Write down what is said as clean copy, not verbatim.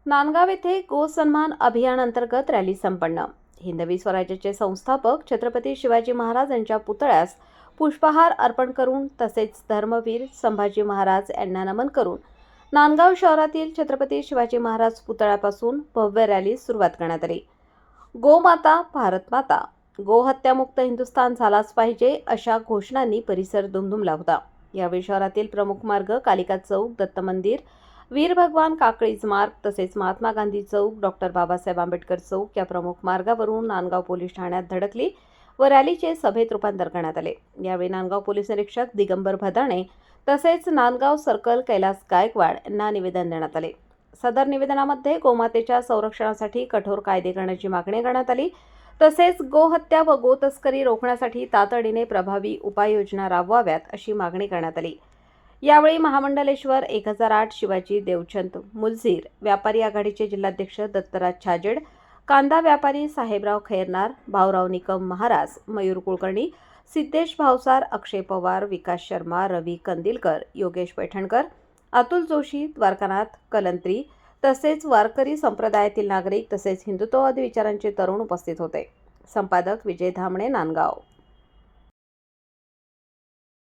नांदगाव येथे गो सन्मान अभियान अंतर्गत रॅली संपन्न। हिंदवी स्वराज्याचे संस्थापक छत्रपती शिवाजी महाराज यांच्या पुतळ्यास पुष्पहार अर्पण करून तसेच धर्मवीर संभाजी महाराज यांना नमन करून नांदगाव शहरातील छत्रपती शिवाजी महाराज पुतळ्यापासून भव्य रॅली सुरुवात करण्यात आली। गोमाता भारत माता, गोहत्यामुक्त हिंदुस्थान झालाच पाहिजे अशा घोषणांनी परिसर दुमदुमला होता। यावेळी शहरातील प्रमुख मार्ग कालिका चौक, दत्त मंदिर, वीर भगवान काकळीज मार्ग तसेच महात्मा गांधी चौक, डॉक्टर बाबासाहेब आंबेडकर चौक या प्रमुख मार्गावरून नांदगाव पोलीस ठाण्यात धडकली व रॅलीचे सभेत रूपांतर करण्यात आले। यावेळी नांदगाव पोलीस निरीक्षक दिगंबर भदाणे तसेच नांदगाव सर्कल कैलास गायकवाड यांना निवेदन देण्यात आले। सदर निवेदनामध्ये गोमातेच्या संरक्षणासाठी कठोर कायदे करण्याची मागणी करण्यात आली। तसेच गोहत्या व गोतस्करी रोखण्यासाठी तातडीने प्रभावी उपाययोजना राबवाव्यात अशी मागणी करण्यात आली। यावेळी महामंडलेश्वर 1008 शिवाजी देवचंद मुलझीर, व्यापारी आघाडीचे जिल्हाध्यक्ष दत्तराज छाजेड, कांदा व्यापारी साहेबराव खैरनार, भाऊराव निकम महाराज, मयूर कुलकर्णी, सिद्धेश भावसार, अक्षय पवार, विकास शर्मा, रवी कंदिलकर, योगेश पैठणकर, अतुल जोशी, द्वारकानाथ कलंत्री तसेच वारकरी संप्रदायातील नागरिक तसेच हिंदुत्ववादी विचारांचे तरुण उपस्थित होते। संपादक विजय धामणे, नांदगाव।